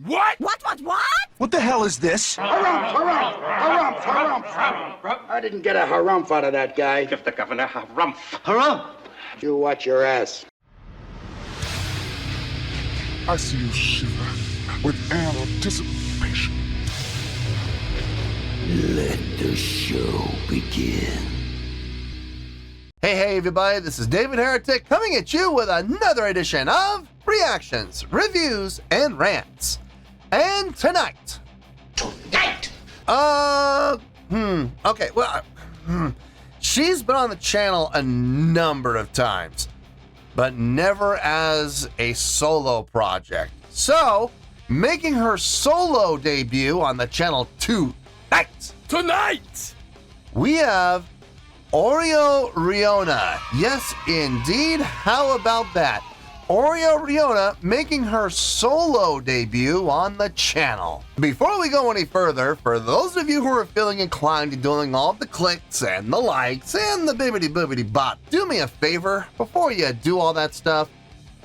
What? What? What the hell is this? Harumph. I didn't get a harumph out of that guy. Give the governor harumph. Harumph! You watch your ass. I see you shiver with anticipation. Let the show begin. Hey, everybody, this is David Heretic coming at you with another edition of Reactions, Reviews, and Rants. And tonight. Okay, well, she's been on the channel a number of times, but never as a solo project. So, making her solo debut on the channel tonight, we have Oreo Reona. Yes, indeed. How about that? Oreo Reona making her solo debut on the channel. Before we go any further, for those of you who are feeling inclined to doing all the clicks and the likes and the bibbidi-boobidi bop, do me a favor, before you do all that stuff,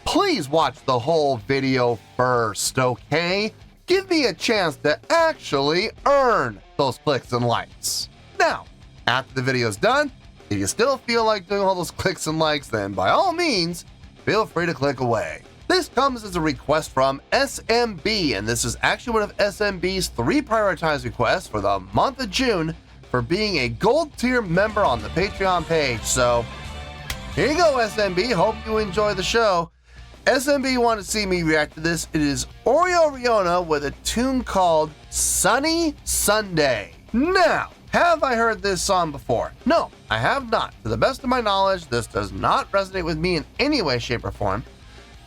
please watch the whole video first, okay? Give me a chance to actually earn those clicks and likes. Now, after the video's done, if you still feel like doing all those clicks and likes, then by all means, feel free to click away. This comes as a request from SMB, and this is actually one of SMB's 3 prioritized requests for the month of June for being a gold tier member on the Patreon page. So here you go, SMB. Hope you enjoy the show. SMB wanted to see me react to this. It is Oreo Reona with a tune called Sunny Sunday. Now, have I heard this song before? No, I have not. To the best of my knowledge, this does not resonate with me in any way, shape, or form.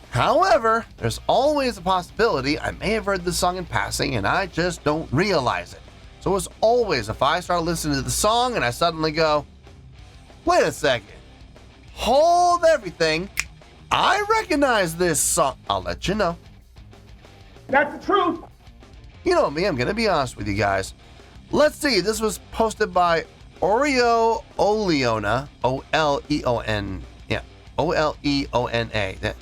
However, there's always a possibility I may have heard this song in passing and I just don't realize it. So as always, if I start listening to the song and I suddenly go, wait a second, hold everything, I recognize this song, I'll let you know. That's the truth. You know me, I'm going to be honest with you guys. Let's see, this was posted by Oreo Oleona, O-L-E-O-N, yeah, O-L-E-O-N-A.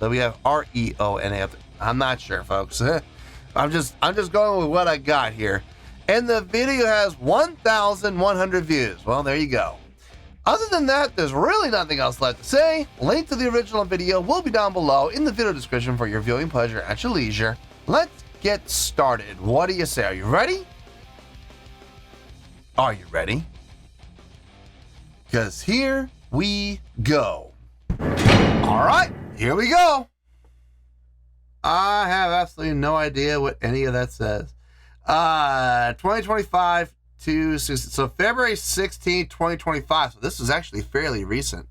So we have R-E-O-N-A. I'm not sure, folks. I'm just going with what I got here. And the video has 1,100 views. Well, there you go. Other than that, there's really nothing else left to say. Link to the original video will be down below in the video description for your viewing pleasure at your leisure. Let's get started. What do you say? Are you ready? Are you ready? Because here we go. All right, here we go. I have absolutely no idea what any of that says. 2025 to, so February 16, 2025. So this is actually fairly recent.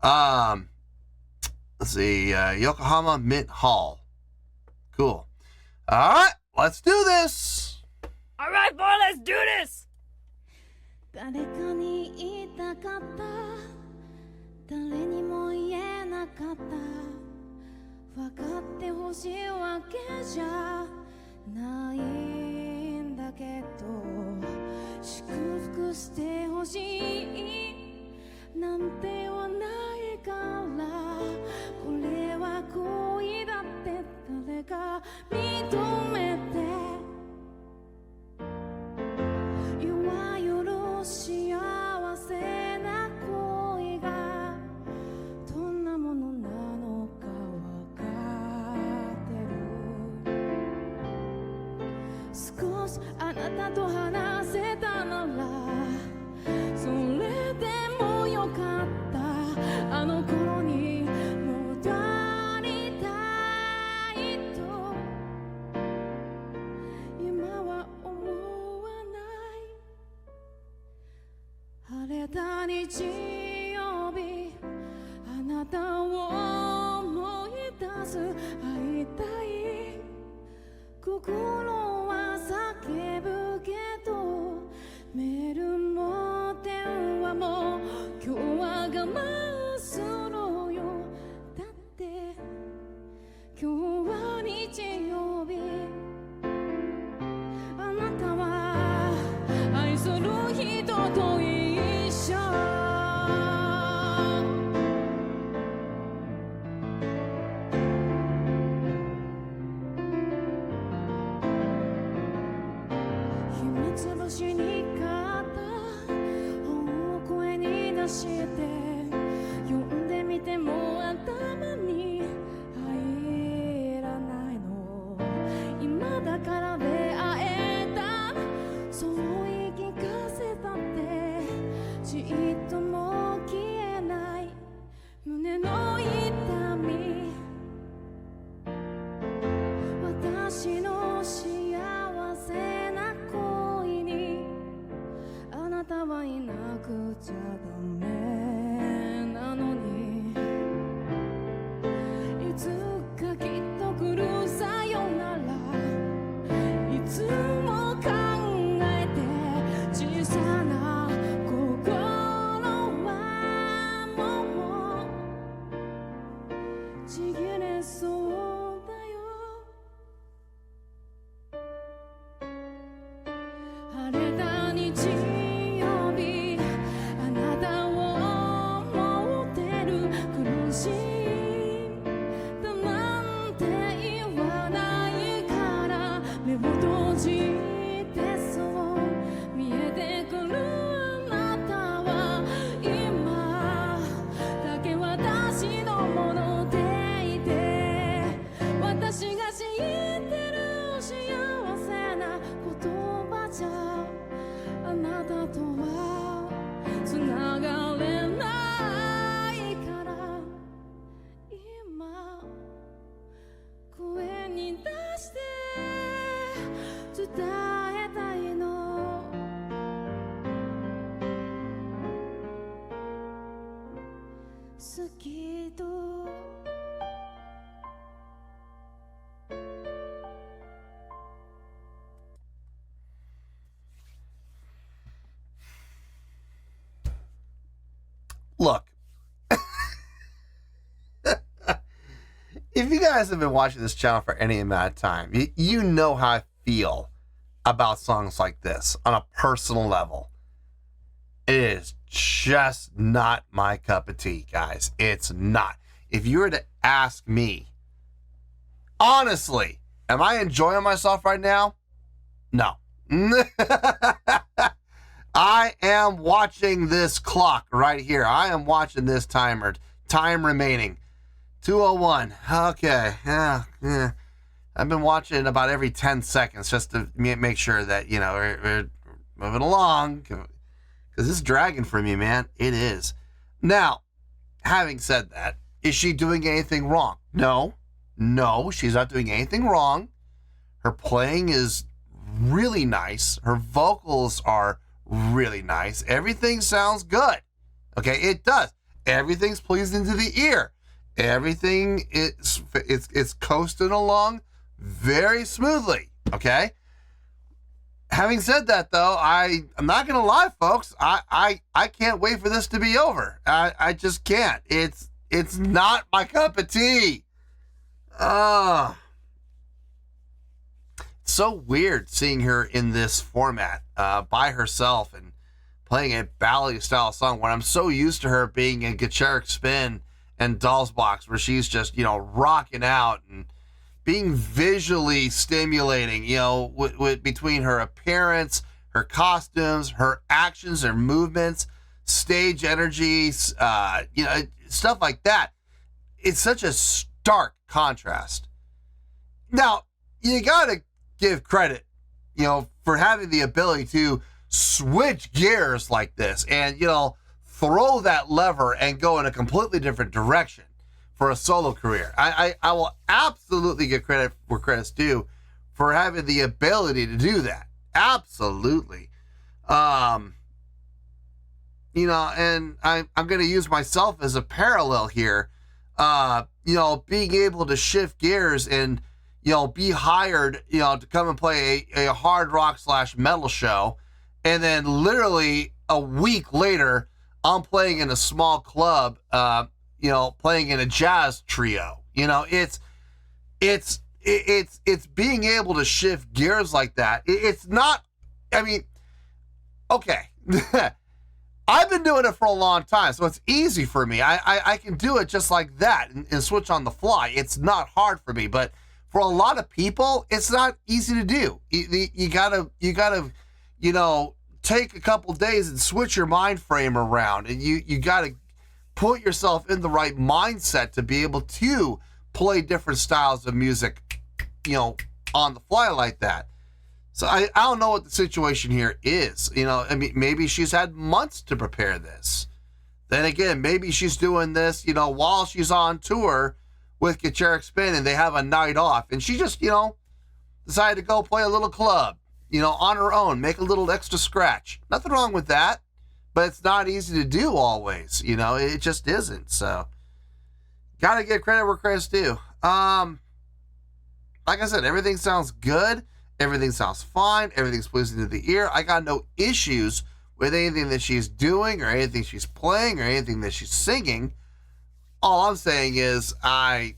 Let's see, Yokohama Mint Hall. Cool. All right, let's do this. All right, boy, let's do this. 誰かに言いたかった誰にも言えなかった分かってほしいわけじゃないんだけど祝福してほしいなんて言わないからこれは恋だって誰が認めて幸せな恋がどんなものなのかわかってる少しあなたと話せたならそれでもよかったあの頃に戻りたいと今は思わない晴れた日曜日あなたを思い出す会いたい心は叫ぶけどメールも電話も今日は我慢するよだって今日は日曜日あなたは愛する人と一緒しにかった本を声に出して読んでみても頭に入らないの今だから出会えたそう言い聞かせたってちっとも消えない胸の痛み私の幸せな恋にあなたはいなくちゃダメなのにいつかきっと来るさよならいつも考えて小さな心はもうちぎれそうだよ晴れた日曜日あなたを思ってる苦しいだなんて言わないから目を閉じてそう見えてくるあなたは今だけ私のものでいて私が知ってる幸せな言葉じゃあなたとはつながれないから今声に出して伝えたいの好きとLook, if you guys have been watching this channel for any amount of time, you know how I feel about songs like this on a personal level. It is just not my cup of tea, guys. It's not. If you were to ask me, honestly, am I enjoying myself right now? No. I am watching this clock right here. I am watching this timer. Time remaining. 2:01. Okay. Yeah. I've been watching about every 10 seconds just to make sure that, you know, we're moving along. Because it's dragging for me, man. It is. Now, having said that, is she doing anything wrong? No. No, she's not doing anything wrong. Her playing is really nice. Her vocals are really nice. Everything sounds good. Okay, it does. Everything's pleasing to the ear. Everything it's coasting along very smoothly. Okay. Having said that, though, I'm not gonna lie, folks. I can't wait for this to be over. I just can't. It's not my cup of tea. So weird seeing her in this format by herself and playing a ballad style song when I'm so used to her being in Gacheric Spin and Doll's Box, where she's just, you know, rocking out and being visually stimulating, you know, with between her appearance, her costumes, her actions, her movements, stage energies, you know, stuff like that. It's such a stark contrast. Now, you gotta give credit, you know, for having the ability to switch gears like this and, you know, throw that lever and go in a completely different direction for a solo career. I will absolutely give credit where credit's due for having the ability to do that. Absolutely. You know, and I'm going to use myself as a parallel here. You know, being able to shift gears and, you know, be hired, you know, to come and play a hard rock / metal show. And then literally a week later, I'm playing in a small club, you know, playing in a jazz trio. You know, it's being able to shift gears like that. It's not, I mean, okay. I've been doing it for a long time, so it's easy for me. I can do it just like that and switch on the fly. It's not hard for me, but for a lot of people, it's not easy to do. You gotta you know, take a couple days and switch your mind frame around. And you got to put yourself in the right mindset to be able to play different styles of music, you know, on the fly like that. So I don't know what the situation here is. You know, I mean, maybe she's had months to prepare this. Then again, maybe she's doing this, you know, while she's on tour with Heretic Spin and they have a night off. And she just, you know, decided to go play a little club, you know, on her own, make a little extra scratch. Nothing wrong with that, but it's not easy to do always. You know, it just isn't. So, gotta give credit where credit's due. Like I said, everything sounds good. Everything sounds fine. Everything's pleasing to the ear. I got no issues with anything that she's doing or anything she's playing or anything that she's singing. All I'm saying is I'm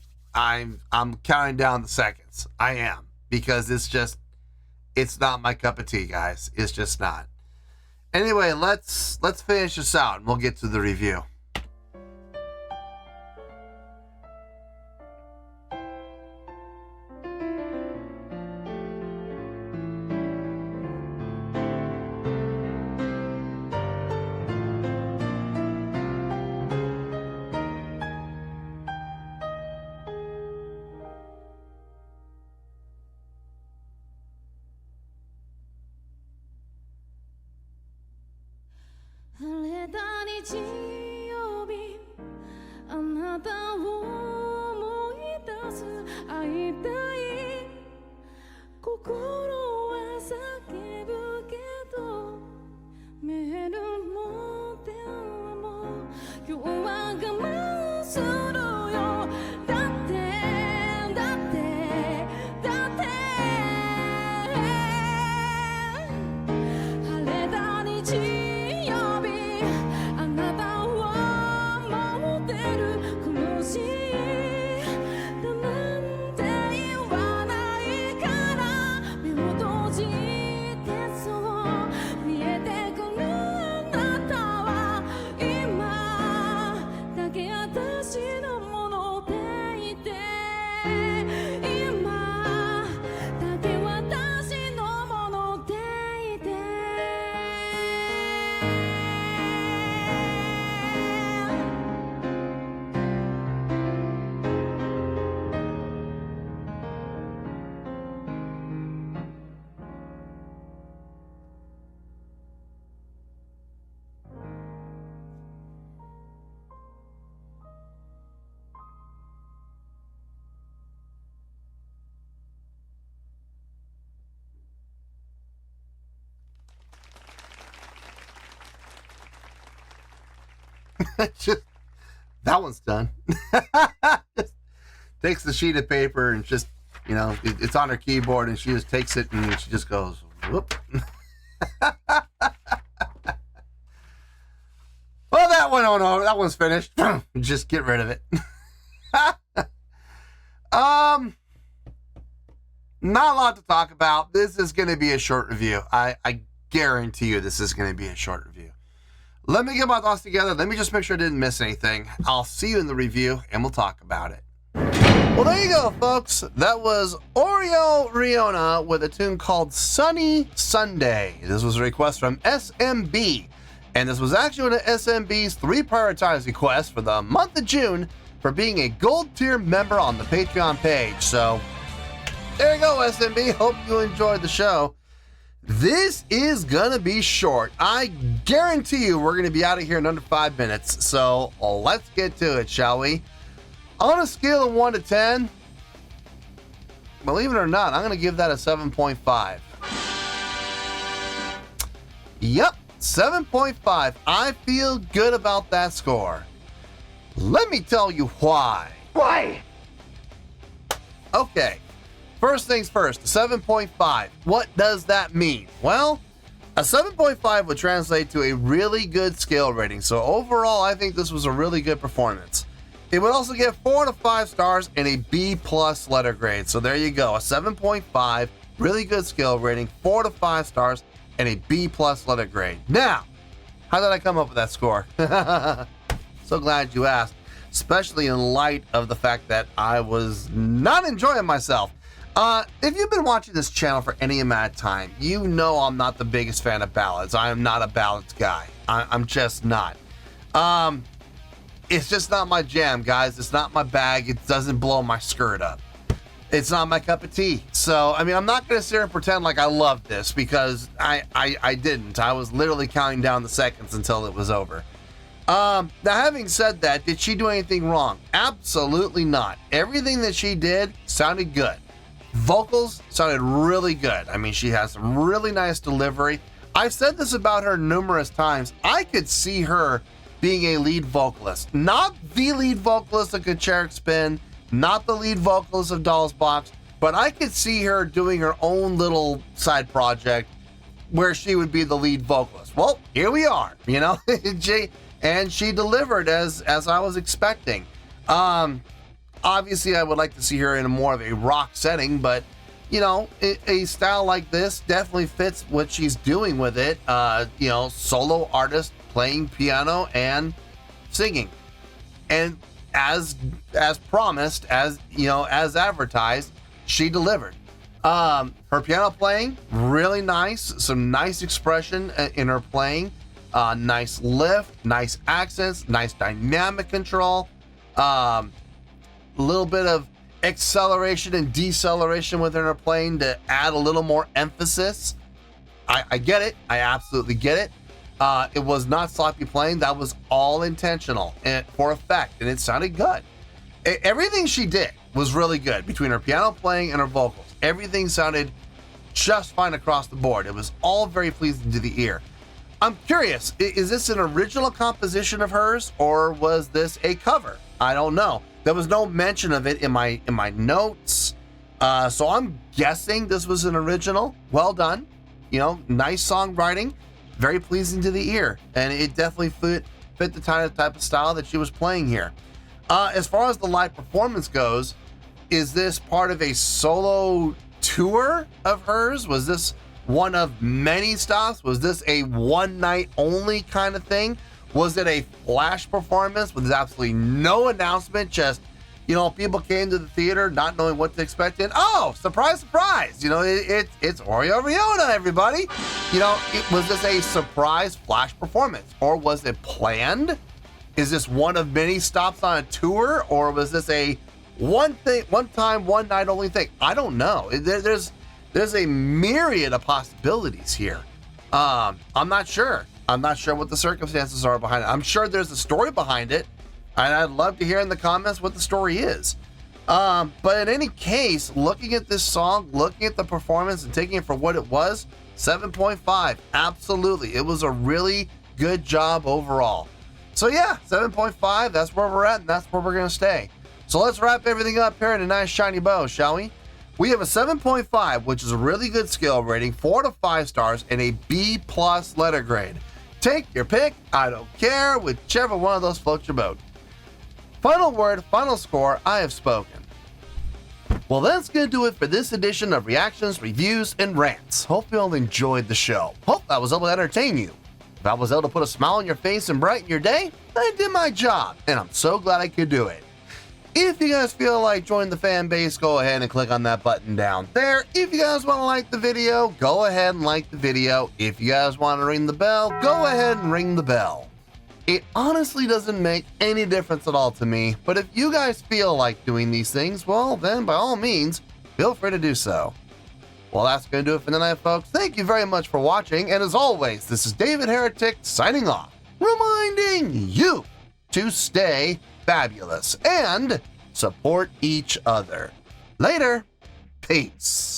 counting down the seconds. I am, because it's not my cup of tea, guys. It's just not. Anyway, let's finish this out and we'll get to the review. Just, that one's done. Just takes the sheet of paper and just, you know, it's on her keyboard and she just takes it and she just goes, whoop. Well, that one, oh no, that one's finished. Just get rid of it. Not a lot to talk about. This is going to be a short review. I guarantee you this is going to be a short review. Let me get my thoughts together. Let me just make sure I didn't miss anything. I'll see you in the review, and we'll talk about it. Well, there you go, folks. That was Oreo Reona with a tune called Sunny Sunday. This was a request from SMB, and this was actually one of SMB's 3 prioritized requests for the month of June for being a gold tier member on the Patreon page. So, there you go, SMB. Hope you enjoyed the show. This is gonna be short. I guarantee you we're gonna be out of here in under 5 minutes. So let's get to it, shall we? On a scale of 1 to 10, believe it or not, I'm gonna give that a 7.5. Yep, 7.5. I feel good about that score. Let me tell you why. Why? Okay. First things first, 7.5. What does that mean? Well, a 7.5 would translate to a really good scale rating. So overall, I think this was a really good performance. It would also get 4 to 5 stars and a B+ letter grade. So there you go, a 7.5, really good scale rating, 4 to 5 stars and a B+ letter grade. Now, how did I come up with that score? So glad you asked, especially in light of the fact that I was not enjoying myself. If you've been watching this channel for any amount of time, you know I'm not the biggest fan of ballads. I am not a ballads guy. I'm just not. It's just not my jam, guys. It's not my bag. It doesn't blow my skirt up. It's not my cup of tea. So, I mean, I'm not going to sit here and pretend like I love this because I didn't. I was literally counting down the seconds until it was over. Now, having said that, did she do anything wrong? Absolutely not. Everything that she did sounded good. Vocals sounded really good. I mean, she has some really nice delivery. I've said this about her numerous times. I could see her being a lead vocalist. Not the lead vocalist of Good Character Spin, not the lead vocalist of Doll's Box, but I could see her doing her own little side project where she would be the lead vocalist. Well, here we are, you know, and she delivered as I was expecting. Obviously, I would like to see her in a more of a rock setting, but you know, a style like this definitely fits what she's doing with it. You know, solo artist playing piano and singing, and as promised, as you know, as advertised, she delivered. Her piano playing really nice, some nice expression in her playing, nice lift, nice accents, nice dynamic control, a little bit of acceleration and deceleration within her playing to add a little more emphasis. I get it. I absolutely get it. It was not sloppy playing. That was all intentional and for effect, and it sounded good. Everything she did was really good between her piano playing and her vocals. Everything sounded just fine across the board. It was all very pleasing to the ear. I'm curious, is this an original composition of hers or was this a cover? I don't know. There was no mention of it in my notes, so I'm guessing this was an original. Well done. You know, nice songwriting. Very pleasing to the ear, and it definitely fit the type of style that she was playing here. As far as the live performance goes, is this part of a solo tour of hers? Was this one of many stops? Was this a one night only kind of thing? Was it a flash performance with absolutely no announcement? Just, you know, people came to the theater not knowing what to expect, and oh, surprise, surprise! You know, it's Oreo Reona, everybody. You know, was this a surprise flash performance, or was it planned? Is this one of many stops on a tour, or was this a one time, one night only thing? I don't know. There's a myriad of possibilities here. I'm not sure. I'm not sure what the circumstances are behind it. I'm sure there's a story behind it, and I'd love to hear in the comments what the story is. But in any case, looking at this song, looking at the performance and taking it for what it was, 7.5. Absolutely. It was a really good job overall. So yeah, 7.5, that's where we're at, and that's where we're going to stay. So let's wrap everything up here in a nice shiny bow, shall we? We have a 7.5, which is a really good skill rating, 4 to 5 stars, and a B+ letter grade. Take your pick, I don't care, whichever one of those floats your boat. Final word, final score, I have spoken. Well, that's going to do it for this edition of Reactions, Reviews, and Rants. Hope you all enjoyed the show. Hope I was able to entertain you. If I was able to put a smile on your face and brighten your day, I did my job, and I'm so glad I could do it. If you guys feel like joining the fan base, go ahead and click on that button down there. If you guys want to like the video, go ahead and like the video. If you guys want to ring the bell, go ahead and ring the bell. It honestly doesn't make any difference at all to me, but if you guys feel like doing these things, well, then by all means, feel free to do so. Well, that's going to do it for tonight, folks. Thank you very much for watching, and as always, this is David Heretic signing off, reminding you to stay fabulous and support each other. Later. Peace.